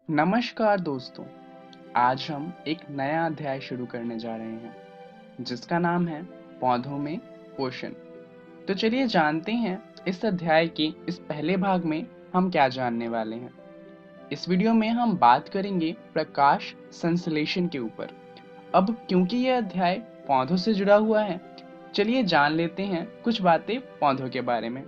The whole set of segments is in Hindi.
नमस्कार दोस्तों। आज हम एक नया अध्याय शुरू करने जा रहे हैं जिसका नाम है पौधों में पोषण। तो चलिए जानते हैं इस अध्याय के इस पहले भाग में हम क्या जानने वाले हैं। इस वीडियो में हम बात करेंगे प्रकाश संश्लेषण के ऊपर। अब क्योंकि यह अध्याय पौधों से जुड़ा हुआ है, चलिए जान लेते हैं कुछ बातें पौधों के बारे में।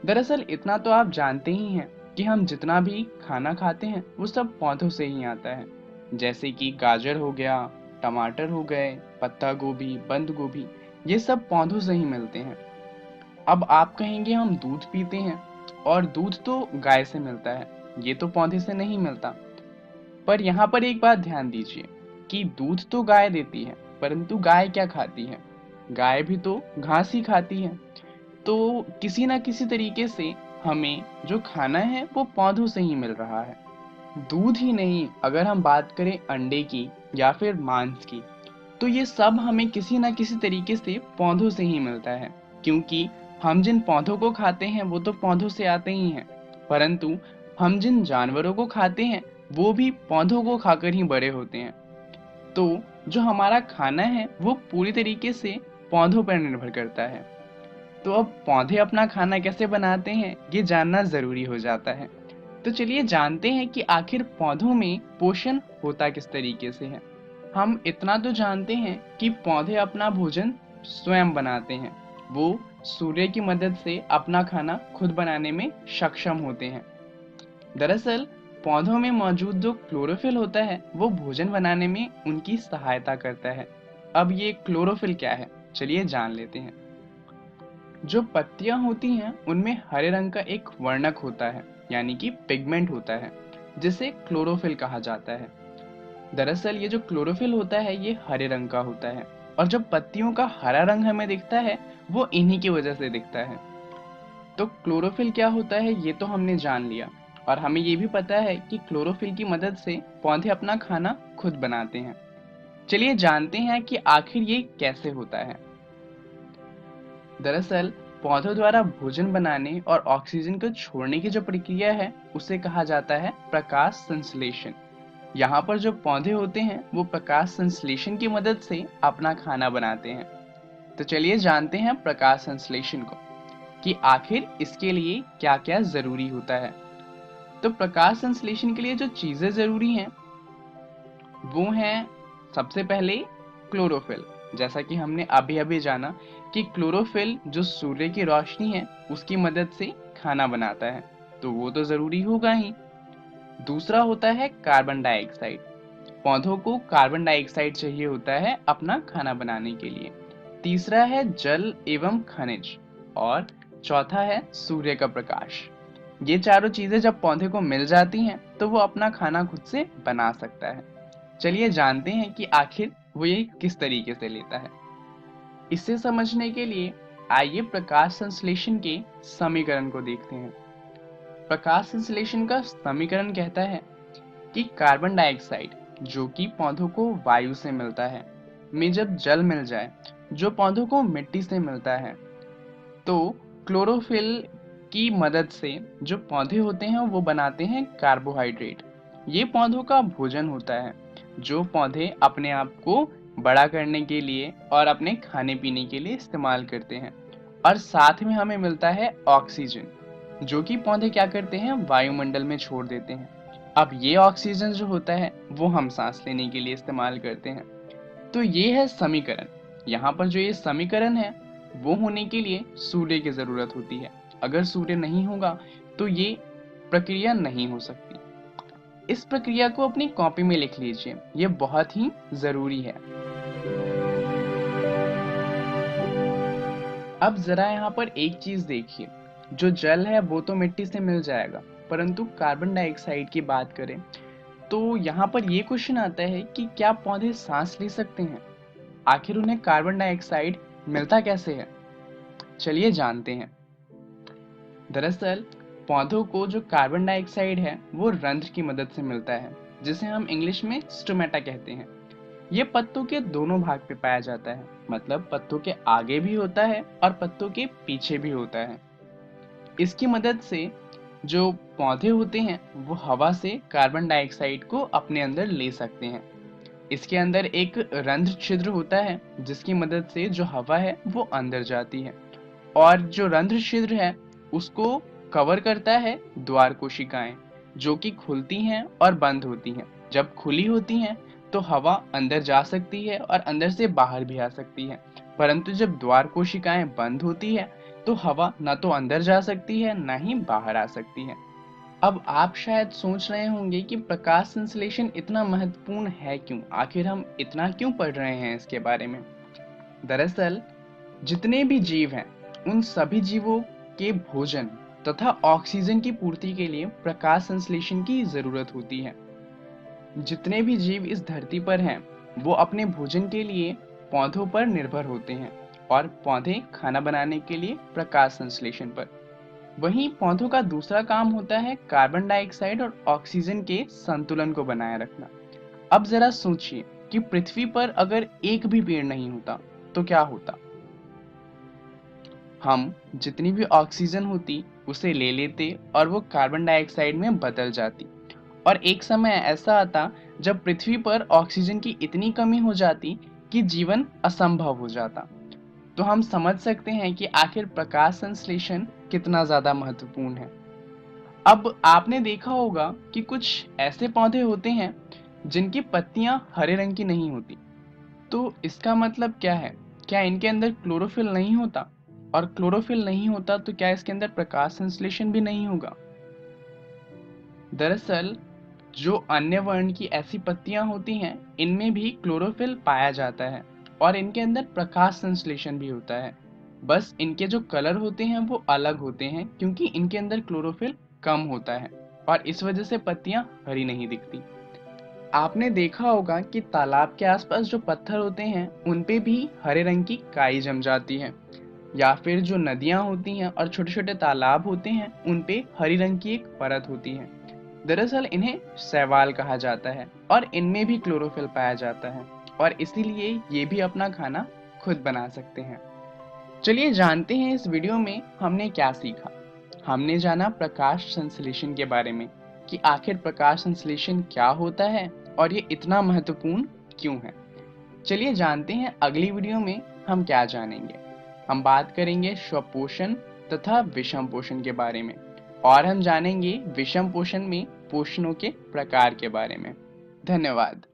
दरअसल इतना तो आप जानते ही हैं कि हम जितना भी खाना खाते हैं वो सब पौधों से ही आता है। जैसे कि गाजर हो गया, टमाटर हो गए, पत्ता गोभी, बंद गोभी, ये सब पौधों से ही मिलते हैं। अब आप कहेंगे हम दूध पीते हैं और दूध तो गाय से मिलता है, ये तो पौधे से नहीं मिलता। पर यहाँ पर एक बात ध्यान दीजिए कि दूध तो गाय देती है, परंतु गाय क्या खाती है? गाय भी तो घास ही खाती है। तो किसी ना किसी तरीके से हमें जो खाना है वो पौधों से ही मिल रहा है। दूध ही नहीं, अगर हम बात करें अंडे की या फिर मांस की, तो ये सब हमें किसी ना किसी तरीके से पौधों से ही मिलता है। क्योंकि हम जिन पौधों को खाते हैं वो तो पौधों से आते ही हैं, परंतु हम जिन जानवरों को खाते हैं वो भी पौधों को खाकर ही बड़े होते हैं। तो जो हमारा खाना है वो पूरी तरीके से पौधों पर निर्भर करता है। तो अब पौधे अपना खाना कैसे बनाते हैं ये जानना जरूरी हो जाता है। तो चलिए जानते हैं कि आखिर पौधों में पोषण होता किस तरीके से है। हम इतना तो जानते हैं कि पौधे अपना भोजन स्वयं बनाते हैं। वो सूर्य की मदद से अपना खाना खुद बनाने में सक्षम होते हैं। दरअसल पौधों में मौजूद जो क्लोरोफिल होता है वो भोजन बनाने में उनकी सहायता करता है। अब ये क्लोरोफिल क्या है, चलिए जान लेते हैं। जो पत्तियां होती हैं उनमें हरे रंग का एक वर्णक होता है, यानी कि पिगमेंट होता है, जिसे क्लोरोफिल कहा जाता है। दरअसल ये जो क्लोरोफिल होता है ये हरे रंग का होता है, और जब पत्तियों का हरा रंग हमें दिखता है वो इन्हीं की वजह से दिखता है। तो क्लोरोफिल क्या होता है ये तो हमने जान लिया, और हमें ये भी पता है कि क्लोरोफिल की मदद से पौधे अपना खाना खुद बनाते हैं। चलिए जानते हैं कि आखिर ये कैसे होता है। दरअसल पौधों द्वारा भोजन बनाने और ऑक्सीजन को छोड़ने की जो प्रक्रिया है उसे कहा जाता है प्रकाश संश्लेषण। यहाँ पर जो पौधे होते हैं वो प्रकाश संश्लेषण की मदद से अपना खाना बनाते हैं। तो चलिए जानते हैं प्रकाश संश्लेषण को कि आखिर इसके लिए क्या क्या जरूरी होता है। तो प्रकाश संश्लेषण के लिए जो चीजें जरूरी हैं वो हैं, सबसे पहले क्लोरोफिल। जैसा कि हमने अभी अभी जाना कि क्लोरोफिल जो सूर्य की रोशनी है उसकी मदद से खाना बनाता है, तो वो तो जरूरी होगा ही। दूसरा होता है कार्बन डाइऑक्साइड। पौधों को कार्बन डाइऑक्साइड चाहिए होता है अपना खाना बनाने के लिए। तीसरा है जल एवं खनिज, और चौथा है सूर्य का प्रकाश। ये चारों चीजें जब पौधे को मिल जाती हैं तो वो अपना खाना खुद से बना सकता है। चलिए जानते हैं कि आखिर वो ये किस तरीके से लेता है। इसे समझने के लिए आइए प्रकाश संश्लेषण के समीकरण को देखते हैं। प्रकाश संश्लेषण का समीकरण कहता है कि कार्बन डाइऑक्साइड जो कि पौधों को वायु से मिलता है में जब जल मिल जाए, जो पौधों को मिट्टी से मिलता है, तो क्लोरोफिल की मदद से जो पौधे होते हैं वो बनाते हैं कार्बोहाइड्रेट। ये पौधों का भोजन होता है जो पौधे अपने आप को बड़ा करने के लिए और अपने खाने पीने के लिए इस्तेमाल करते हैं। और साथ में हमें मिलता है ऑक्सीजन, जो कि पौधे क्या करते हैं वायुमंडल में छोड़ देते हैं। अब ये ऑक्सीजन जो होता है वो हम सांस लेने के लिए इस्तेमाल करते हैं। तो ये है समीकरण। यहाँ पर जो ये समीकरण है वो होने के लिए सूर्य की जरूरत होती है। अगर सूर्य नहीं होगा तो ये प्रक्रिया नहीं हो सकती। इस प्रक्रिया को अपनी कॉपी में लिख लीजिए, ये बहुत ही जरूरी है। अब जरा यहाँ पर एक चीज देखिए, जो जल है वो तो मिट्टी से मिल जाएगा, परंतु कार्बन डाइऑक्साइड की बात करें तो यहाँ पर ये क्वेश्चन आता है कि क्या पौधे सांस ले सकते हैं? आखिर उन्हें कार्बन डाइऑक्साइड मिलता कैसे है? चलिए जानते हैं। दरअसल पौधों को जो कार्बन डाइऑक्साइड है वो रंध्र की मदद से मिलता है, जिसे हम इंग्लिश में स्टोमेटा कहते हैं। ये पत्तों के दोनों भाग पे पाया जाता है, मतलब पत्तों के आगे भी होता है और पत्तों के पीछे भी होता है। इसकी मदद से जो पौधे होते हैं वो हवा से कार्बन डाइऑक्साइड को अपने अंदर ले सकते हैं। इसके अंदर एक रंध्र छिद्र होता है जिसकी मदद से जो हवा है वो अंदर जाती है, और जो रंध्र छिद्र है उसको कवर करता है द्वार कोशिकाएं, जो कि खुलती हैं और बंद होती हैं। जब खुली होती हैं तो हवा अंदर जा सकती है और अंदर से बाहर भी आ सकती है, परंतु जब द्वार कोशिकाएं बंद होती है तो हवा ना तो अंदर जा सकती है ना ही बाहर आ सकती है। अब आप शायद सोच रहे होंगे कि प्रकाश संश्लेषण इतना महत्वपूर्ण है क्यों, आखिर हम इतना क्यों पढ़ रहे हैं इसके बारे में। दरअसल जितने भी जीव हैं उन सभी जीवों के भोजन तथा ऑक्सीजन की पूर्ति के लिए प्रकाश संश्लेषण की जरूरत होती है। जितने भी जीव इस धरती पर हैं वो अपने भोजन के लिए पौधों पर निर्भर होते हैं, और पौधे खाना बनाने के लिए प्रकाश संश्लेषण पर। वहीं पौधों का दूसरा काम होता है कार्बन डाइऑक्साइड और ऑक्सीजन के संतुलन को बनाए रखना। अब जरा सोचिए कि पृथ्वी पर अगर एक भी पेड़ नहीं होता तो क्या होता। हम जितनी भी ऑक्सीजन होती उसे ले लेते और वो कार्बन डाइऑक्साइड में बदल जाती, और एक समय ऐसा आता जब पृथ्वी पर ऑक्सीजन की इतनी कमी हो जाती कि जीवन असंभव हो जाता। तो हम समझ सकते हैं कि आखिर प्रकाश संश्लेषण कितना ज्यादा महत्वपूर्ण है। अब आपने देखा होगा कि कुछ ऐसे पौधे होते हैं जिनकी पत्तियां हरे रंग की नहीं होती। तो इसका मतलब क्या है? क्या इनके अंदर क्लोरोफिल नहीं होता? और क्लोरोफिल नहीं होता तो क्या इसके अंदर प्रकाश संश्लेषण भी नहीं होगा? दरअसल जो अन्य वर्ण की ऐसी पत्तियां होती हैं इनमें भी क्लोरोफिल पाया जाता है और इनके अंदर प्रकाश संश्लेषण भी होता है। बस इनके जो कलर होते हैं वो अलग होते हैं क्योंकि इनके अंदर क्लोरोफिल कम होता है, और इस वजह से पत्तियां हरी नहीं दिखती। आपने देखा होगा कि तालाब के आसपास जो पत्थर होते हैं उन पे भी हरे रंग की काई जम जाती है, या फिर जो नदियां होती हैं और छोटे छोटे तालाब होते हैं उन पे हरी रंग की एक परत होती है। दरअसल इन्हें शैवाल कहा जाता है और इनमें भी क्लोरोफिल पाया जाता है, और इसीलिए ये भी अपना खाना खुद बना सकते हैं। चलिए जानते हैं इस वीडियो में हमने क्या सीखा। हमने जाना प्रकाश संश्लेषण के बारे में कि आखिर प्रकाश संश्लेषण क्या होता है और ये इतना महत्वपूर्ण क्यों है। चलिए जानते हैं अगली वीडियो में हम क्या जानेंगे। हम बात करेंगे स्वपोषण तथा विषम पोषण के बारे में, और हम जानेंगे विषम पोषण में पोषणों के प्रकार के बारे में। धन्यवाद।